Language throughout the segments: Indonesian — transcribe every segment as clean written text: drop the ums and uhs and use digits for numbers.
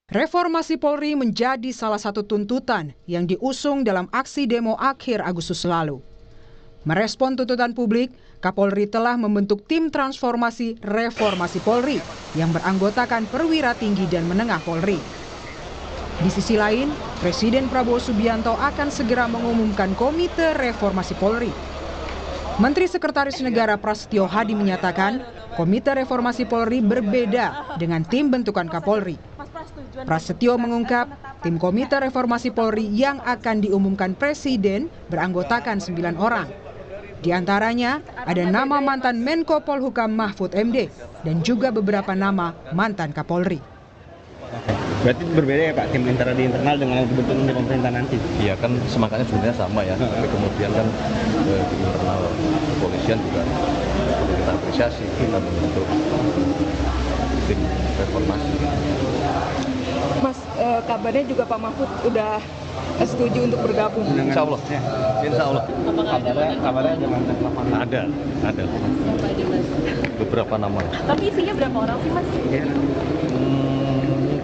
Reformasi Polri menjadi salah satu tuntutan yang diusung dalam aksi demo akhir Agustus lalu. Merespon tuntutan publik, Kapolri telah membentuk tim transformasi reformasi Polri yang beranggotakan perwira tinggi dan menengah Polri. Di sisi lain, Presiden Prabowo Subianto akan segera mengumumkan Komite Reformasi Polri. Menteri Sekretaris Negara Prasetyo Hadi menyatakan, Komite Reformasi Polri berbeda dengan tim bentukan Kapolri. Prasetyo mengungkap, tim Komite Reformasi Polri yang akan diumumkan Presiden beranggotakan 9 orang. Di antaranya ada nama mantan Menko Polhukam Mahfud MD dan juga beberapa nama mantan Kapolri. Berarti berbeda ya Pak, tim di internal dengan yang dibentuk oleh pemerintah nanti? Iya kan semangatnya sebenarnya sama ya, tapi kemudian kan di internal kepolisian juga perlu kita apresiasi, kita membentuk tim reformasi. Mas, kabarnya juga Pak Mahfud udah setuju untuk bergabung. Insya Allah. Insya Allah. Kabarnya dengan ada beberapa nama. Tapi isinya berapa orang sih Mas?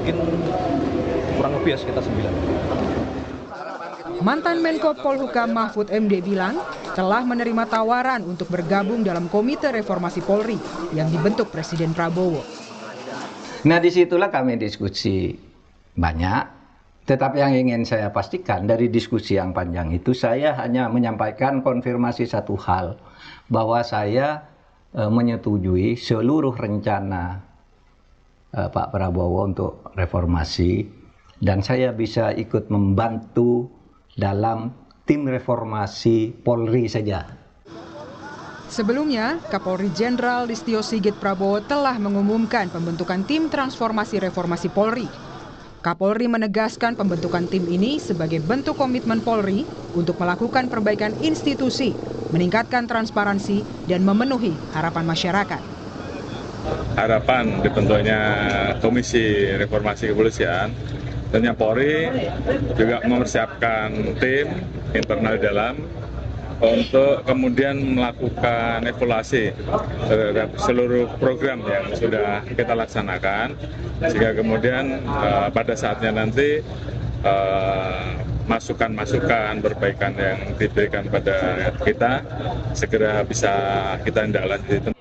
Mungkin kurang lebih ya sekitar 9. Mantan Menko Polhukam Mahfud MD bilang telah menerima tawaran untuk bergabung dalam Komite Reformasi Polri yang dibentuk Presiden Prabowo. Nah, disitulah kami diskusi banyak, tetapi yang ingin saya pastikan dari diskusi yang panjang itu, saya hanya menyampaikan konfirmasi satu hal, bahwa saya menyetujui seluruh rencana Pak Prabowo untuk reformasi, dan saya bisa ikut membantu dalam tim reformasi Polri saja. Sebelumnya, Kapolri Jenderal Listio Sigit Prabowo telah mengumumkan pembentukan tim transformasi reformasi Polri. Kapolri menegaskan pembentukan tim ini sebagai bentuk komitmen Polri untuk melakukan perbaikan institusi, meningkatkan transparansi, dan memenuhi harapan masyarakat. Harapan dibentuknya Komisi Reformasi Kepolisian, tentunya Polri juga mempersiapkan tim internal di dalam untuk kemudian melakukan evaluasi terhadap seluruh program yang sudah kita laksanakan, sehingga kemudian pada saatnya nanti masukan-masukan perbaikan yang diberikan pada kita segera bisa kita tindak.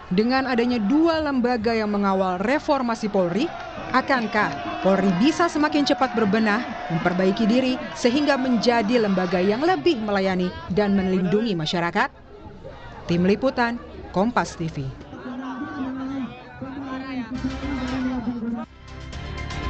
Dengan adanya 2 lembaga yang mengawal reformasi Polri, akankah Polri bisa semakin cepat berbenah, memperbaiki diri, sehingga menjadi lembaga yang lebih melayani dan melindungi masyarakat? Tim Liputan, Kompas TV.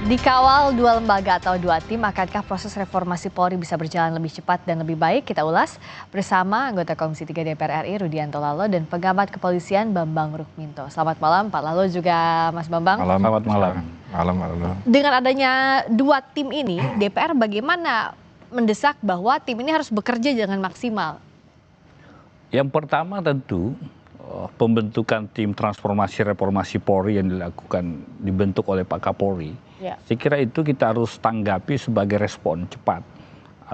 Dikawal 2 lembaga atau 2 tim, akankah proses reformasi Polri bisa berjalan lebih cepat dan lebih baik? Kita ulas bersama anggota Komisi 3 DPR RI Rudianto Lalo dan pengamat kepolisian Bambang Rukminto. Selamat malam Pak Lalo, juga Mas Bambang. Selamat malam. Malam. Dengan adanya 2 tim ini, DPR bagaimana mendesak bahwa tim ini harus bekerja dengan maksimal? Yang pertama tentu pembentukan tim transformasi reformasi Polri yang dibentuk oleh Pak Kapolri. Ya. Saya kira itu kita harus tanggapi sebagai respon cepat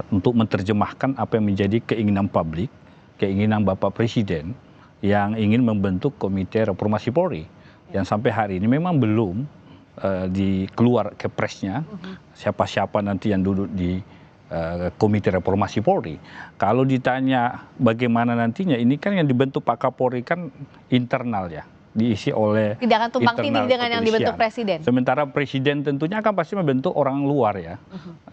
untuk menerjemahkan apa yang menjadi keinginan publik, keinginan Bapak Presiden yang ingin membentuk Komite Reformasi Polri, yang sampai hari ini memang belum dikeluar kepresnya siapa-siapa nanti yang duduk di Komite Reformasi Polri. Kalau ditanya bagaimana nantinya, ini kan yang dibentuk Pak Kapolri kan internal ya, diisi oleh tidak akan tumpang tindih dengan yang dibentuk Presiden. Sementara Presiden tentunya akan pasti membentuk orang luar ya,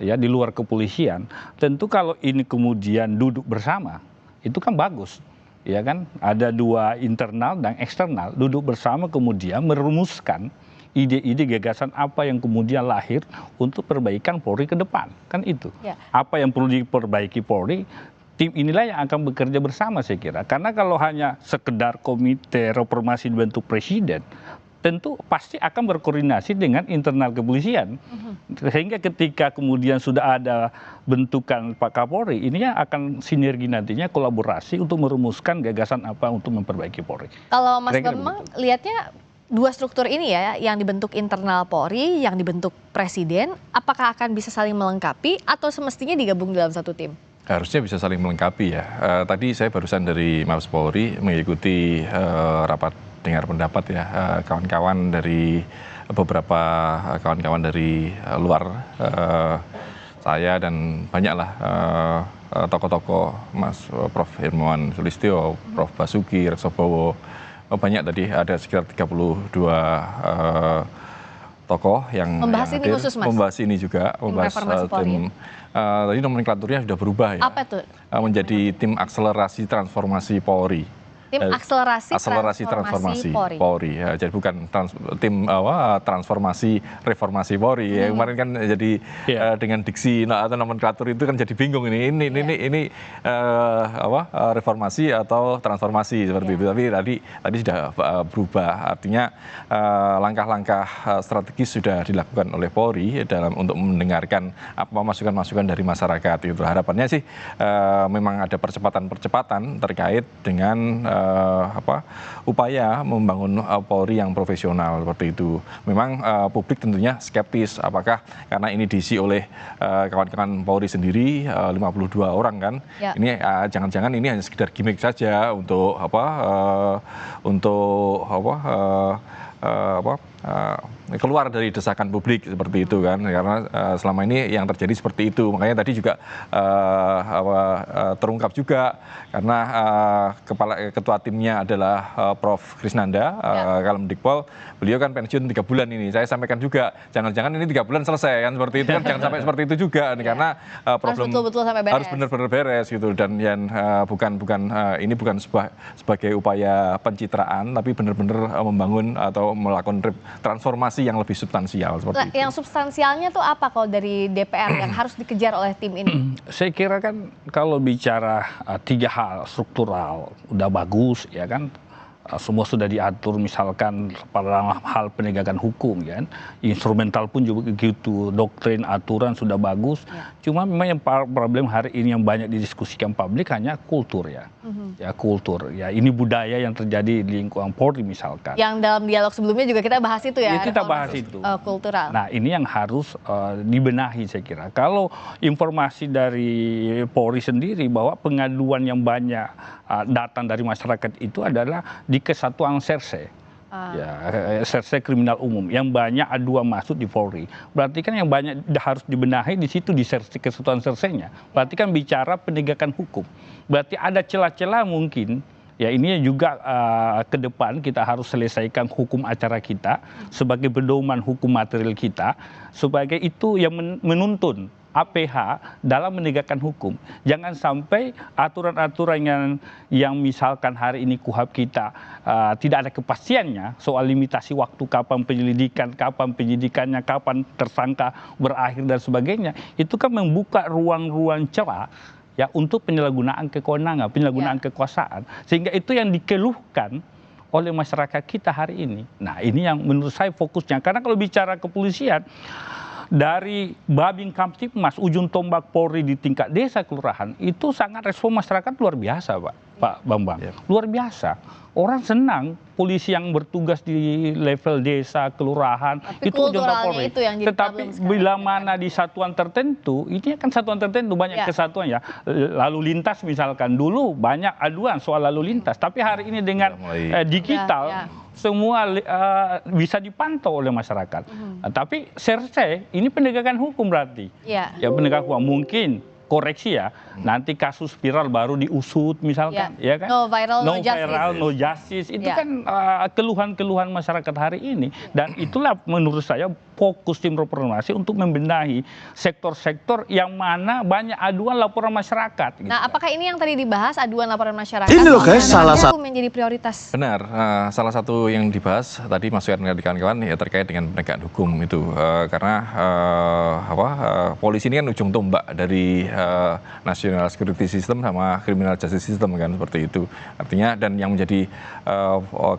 ya di luar kepolisian. Tentu kalau ini kemudian duduk bersama, itu kan bagus, ya kan? Ada 2 internal dan eksternal duduk bersama kemudian merumuskan ide-ide gagasan apa yang kemudian lahir untuk perbaikan Polri ke depan, kan itu. Ya. Apa yang perlu diperbaiki Polri, tim inilah yang akan bekerja bersama saya kira. Karena kalau hanya sekedar Komite Reformasi dibentuk Presiden, tentu pasti akan berkoordinasi dengan internal kepolisian. Sehingga ketika kemudian sudah ada bentukan Pak Kapolri, ini akan sinergi nantinya, kolaborasi untuk merumuskan gagasan apa untuk memperbaiki Polri. Kalau Mas Bambang lihatnya 2 struktur ini ya, yang dibentuk internal Polri, yang dibentuk Presiden, apakah akan bisa saling melengkapi atau semestinya digabung dalam satu tim? Harusnya bisa saling melengkapi ya. Tadi saya barusan dari Mabes Polri mengikuti rapat dengar pendapat ya, kawan-kawan dari beberapa kawan-kawan dari luar, saya dan banyaklah tokoh-tokoh, Mas Prof. Hermawan Sulistyo, Prof. Basuki, Reksobowo, banyak tadi, ada sekitar 32 tokoh yang membahas yang ini khusus, Mas? membahas ini juga, membahas tim. Tadi nomenklaturnya sudah berubah ya. Apa tuh? Menjadi tim akselerasi transformasi Polri. Tim akselerasi transformasi Polri. Ya, jadi bukan tim transformasi reformasi Polri. Ya, kemarin kan jadi dengan diksi atau nomenklatur itu kan jadi bingung ini reformasi atau transformasi seperti itu. Tapi tadi sudah berubah. Artinya langkah-langkah strategis sudah dilakukan oleh Polri untuk mendengarkan apa masukan-masukan dari masyarakat. Itu harapannya sih memang ada percepatan terkait dengan upaya membangun Polri yang profesional seperti itu. Memang publik tentunya skeptis apakah karena ini diisi oleh kawan-kawan Polri sendiri 52 orang kan. Ya. Ini jangan-jangan ini hanya sekedar gimmick saja untuk keluar dari desakan publik seperti itu kan, karena selama ini yang terjadi seperti itu. Makanya tadi juga terungkap juga karena ketua timnya adalah Prof. Krisnanda Kalemdikpol. Beliau kan pensiun 3 bulan ini. Saya sampaikan juga jangan-jangan ini 3 bulan selesai kan, seperti itu kan. Jangan sampai seperti itu juga karena problem betul-betul sampai beres. Harus benar-benar beres gitu. Dan yang ini bukan sebagai upaya pencitraan, tapi benar-benar membangun atau melakukan transformasi yang lebih substansial seperti itu. Yang substansialnya tuh apa kalau dari DPR yang harus dikejar oleh tim ini? Saya kira kan kalau bicara 3 hal struktural udah bagus ya kan. Semua sudah diatur, misalkan pada hal penegakan hukum kan, instrumental pun juga begitu, doktrin aturan sudah bagus. Cuma memang yang problem hari ini yang banyak didiskusikan publik hanya kultur ya. Ya kultur ya, ini budaya yang terjadi di lingkungan Polri misalkan. Yang dalam dialog sebelumnya juga kita bahas itu ya. Kita bahas itu. Kultural. Nah ini yang harus dibenahi saya kira. Kalau informasi dari Polri sendiri bahwa pengaduan yang banyak datang dari masyarakat itu adalah di kesatuan Serse, Serse kriminal umum yang banyak aduan masuk di Polri. Berarti kan yang banyak harus dibenahi di situ di kesatuan Serse-nya. Berarti kan bicara penegakan hukum. Berarti ada celah-celah mungkin. Ya ini juga ke depan kita harus selesaikan hukum acara kita sebagai pedoman hukum material kita, sebagai itu yang menuntun APH dalam menegakkan hukum. Jangan sampai aturan-aturan yang misalkan hari ini KUHAP kita tidak ada kepastiannya soal limitasi waktu kapan penyidikannya, kapan tersangka berakhir dan sebagainya. Itu kan membuka ruang-ruang celah ya untuk penyalahgunaan kewenangan, penyalahgunaan kekuasaan. Sehingga itu yang dikeluhkan oleh masyarakat kita hari ini. Nah, ini yang menurut saya fokusnya. Karena kalau bicara kepolisian, dari Babin Kamtipmas, ujung tombak Polri di tingkat desa kelurahan, itu sangat respon masyarakat luar biasa, Pak Bambang. Luar biasa. Orang senang polisi yang bertugas di level desa, kelurahan, tapi itu ujung tombak Polri. Itu yang jadi tetapi bila mana di satuan tertentu, ini kan satuan tertentu banyak kesatuan ya. Lalu lintas misalkan, dulu banyak aduan soal lalu lintas, tapi hari ini dengan digital, semua bisa dipantau oleh masyarakat. Nah, tapi Serse ini penegakan hukum berarti. Ya penegakan hukum mungkin koreksi ya. Nanti kasus viral baru diusut misalkan, ya kan? No viral, no justice. Itu kan keluhan-keluhan masyarakat hari ini. Dan itulah menurut saya fokus tim reformasi untuk membenahi sektor-sektor yang mana banyak aduan laporan masyarakat. Nah, apakah ini yang tadi dibahas aduan laporan masyarakat? Ini loh guys, salah satu menjadi prioritas. Benar, salah satu yang dibahas tadi masukan dari kawan-kawan ya terkait dengan penegakan hukum itu, karena polisi ini kan ujung tombak dari national security system sama criminal justice system kan, seperti itu. Artinya dan yang menjadi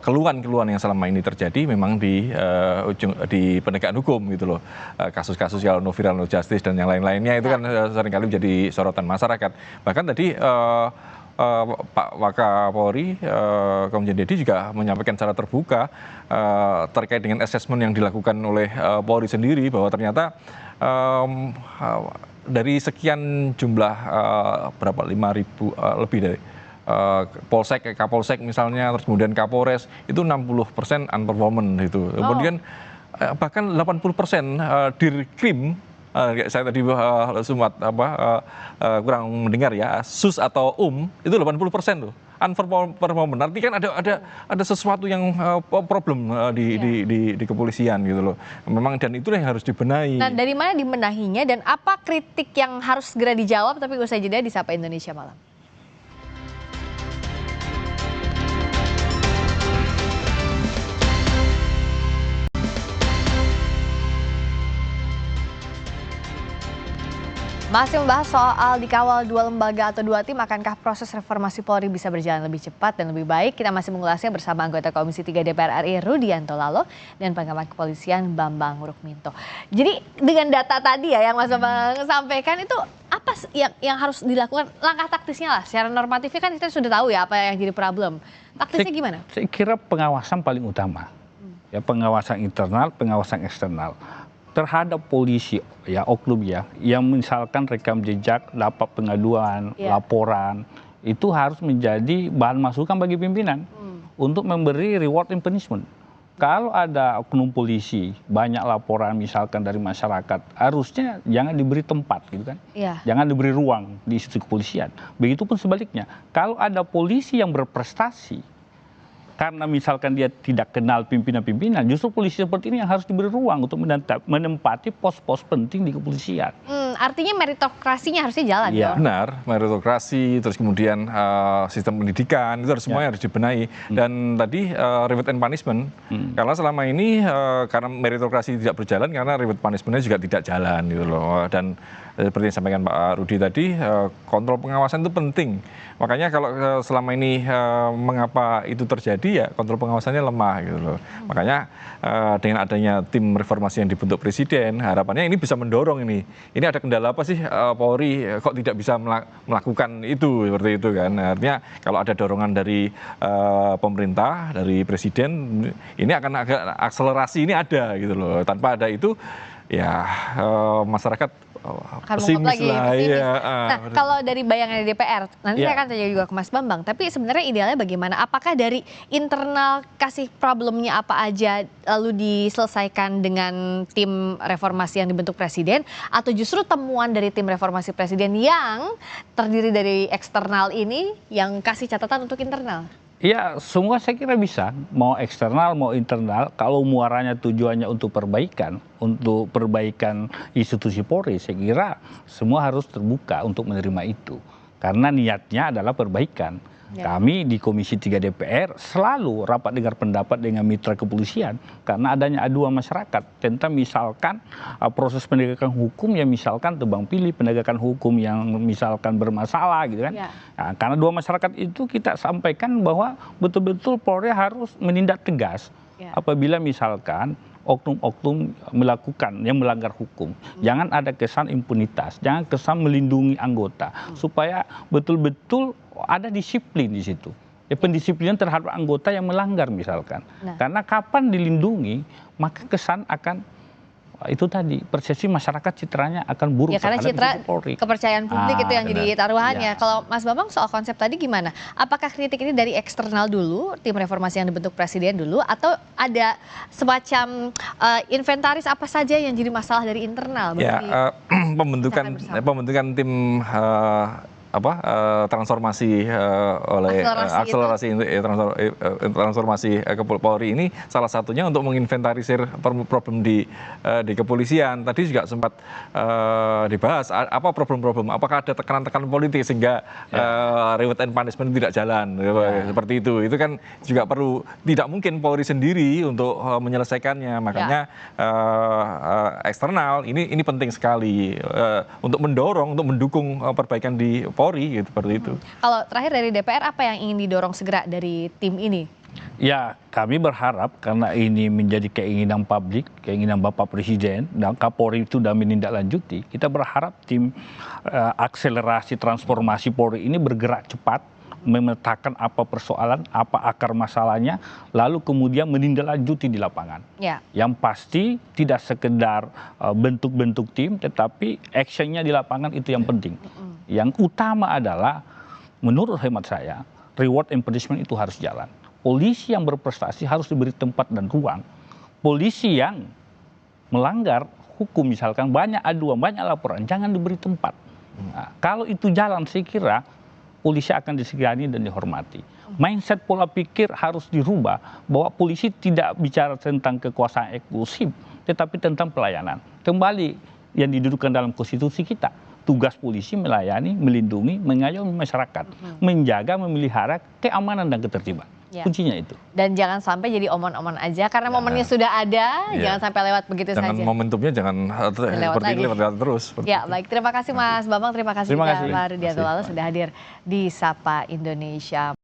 keluhan-keluhan yang selama ini terjadi memang di penegakan hukum gitu loh. Kasus-kasus kalau no viral no justice dan yang lain-lainnya itu kan seringkali menjadi sorotan masyarakat. Bahkan tadi Pak Wakapolri Komjen Dedi juga menyampaikan secara terbuka terkait dengan assessment yang dilakukan oleh Polri sendiri bahwa ternyata dari sekian jumlah berapa 5.000 lebih dari Polsek, Kapolsek misalnya, terus kemudian Kapolres itu 60% unperformance itu. Kemudian bahkan 80% Dirkrim, saya tadi sempat kurang mendengar ya, sus atau itu 80% loh. Unperformant, artinya kan ada sesuatu yang problem di kepolisian gitu loh. Memang dan itulah yang harus dibenahi. Nah, dari mana dibenahinya dan apa kritik yang harus segera dijawab, tapi usai jeda di Sapa Indonesia Malam. Masih membahas soal dikawal 2 lembaga atau 2 tim, akankah proses reformasi Polri bisa berjalan lebih cepat dan lebih baik? Kita masih mengulasnya bersama anggota Komisi 3 DPR RI Rudianto Lalo dan pengamat kepolisian Bambang Rukminto. Jadi dengan data tadi ya yang Mas Bambang sampaikan, itu apa yang harus dilakukan, langkah taktisnya lah? Secara normatifnya kan kita sudah tahu ya apa yang jadi problem. Taktisnya gimana? Saya kira pengawasan paling utama. Ya, pengawasan internal, pengawasan eksternal terhadap polisi ya, oknum ya, yang misalkan rekam jejak, dapat pengaduan, laporan, itu harus menjadi bahan masukan bagi pimpinan untuk memberi reward and punishment. Kalau ada oknum polisi banyak laporan misalkan dari masyarakat, harusnya jangan diberi tempat gitu kan, jangan diberi ruang di institusi kepolisian. Begitupun sebaliknya, kalau ada polisi yang berprestasi karena misalkan dia tidak kenal pimpinan-pimpinan, justru polisi seperti ini yang harus diberi ruang untuk menempati pos-pos penting di kepolisian. Artinya meritokrasinya harusnya jalan. Ya, benar, meritokrasi, terus kemudian sistem pendidikan, itu harus semuanya harus dibenahi. Dan tadi reward and punishment, karena selama ini karena meritokrasi tidak berjalan, karena reward punishment-nya juga tidak jalan gitu loh. Dan seperti yang disampaikan Pak Rudi tadi, kontrol pengawasan itu penting. Makanya kalau selama ini mengapa itu terjadi, ya kontrol pengawasannya lemah gitu loh. Makanya dengan adanya tim reformasi yang dibentuk Presiden, harapannya ini bisa mendorong ini. Ini ada kendala apa sih Polri kok tidak bisa melakukan itu seperti itu kan. Artinya kalau ada dorongan dari pemerintah, dari Presiden, ini akan agak akselerasi ini ada gitu loh. Tanpa ada itu ya masyarakat pesimis lah. Ya. Nah, kalau dari bayangan DPR, nanti saya akan tanya juga ke Mas Bambang. Tapi sebenarnya idealnya bagaimana? Apakah dari internal kasih problemnya apa aja lalu diselesaikan dengan tim reformasi yang dibentuk Presiden, atau justru temuan dari tim reformasi Presiden yang terdiri dari eksternal ini yang kasih catatan untuk internal? Ya, semua saya kira bisa, mau eksternal mau internal, kalau muaranya tujuannya untuk perbaikan institusi Polri, saya kira semua harus terbuka untuk menerima itu. Karena niatnya adalah perbaikan. Kami di Komisi 3 DPR selalu rapat dengar pendapat dengan mitra kepolisian karena adanya aduan masyarakat tentang misalkan proses penegakan hukum yang misalkan tebang pilih, penegakan hukum yang misalkan bermasalah gitu kan. Nah, karena dua masyarakat itu kita sampaikan bahwa betul-betul Polri harus menindak tegas apabila misalkan oknum-oknum melakukan yang melanggar hukum. Jangan ada kesan impunitas, jangan kesan melindungi anggota, supaya betul-betul ada disiplin di situ. Ya, pendisiplinan terhadap anggota yang melanggar misalkan. Karena kapan dilindungi, maka kesan akan itu tadi, persepsi masyarakat citranya akan buruk. Ya, karena citra kepercayaan publik itu yang jadi taruhannya. Kalau Mas Bambang soal konsep tadi gimana? Apakah kritik ini dari eksternal dulu, tim reformasi yang dibentuk Presiden dulu, atau ada semacam inventaris apa saja yang jadi masalah dari internal? Ya, pembentukan tim transformasi oleh transformasi Polri ini salah satunya untuk menginventarisir problem di kepolisian. Tadi juga sempat dibahas apa problem-problem, apakah ada tekanan-tekanan politik sehingga reward and punishment tidak jalan seperti itu. Itu kan juga perlu, tidak mungkin Polri sendiri untuk menyelesaikannya. Makanya eksternal ini penting sekali untuk mendorong, untuk mendukung perbaikan di Polri gitu, seperti itu. Kalau terakhir dari DPR, apa yang ingin didorong segera dari tim ini? Ya, kami berharap karena ini menjadi keinginan publik, keinginan Bapak Presiden dan Kapolri itu sudah menindaklanjuti. Kita berharap tim akselerasi transformasi Polri ini bergerak cepat, memetakan apa persoalan, apa akar masalahnya, lalu kemudian menindaklanjuti di lapangan. Yang pasti tidak sekedar bentuk-bentuk tim, tetapi actionnya di lapangan itu yang penting. Yang utama adalah, menurut hemat saya, reward and punishment itu harus jalan. Polisi yang berprestasi harus diberi tempat dan ruang. Polisi yang melanggar hukum, misalkan banyak aduan, banyak laporan, jangan diberi tempat. Nah, kalau itu jalan, saya kira polisi akan disegani dan dihormati. Mindset pola pikir harus dirubah, bahwa polisi tidak bicara tentang kekuasaan eksklusif, tetapi tentang pelayanan. Kembali yang didudukan dalam konstitusi kita, tugas polisi melayani, melindungi, mengayomi masyarakat, menjaga, memelihara keamanan dan ketertiban. Ya. Kuncinya itu. Dan jangan sampai jadi omon-omon aja, karena momennya sudah ada, jangan sampai lewat begitu Jangan saja. momentumnya jangan seperti ini lewat terus. Ya, baik. Terima kasih Mas Bambang, terima kasih Terima juga kasih. Pak Rudianto Lalo sudah hadir di Sapa Indonesia.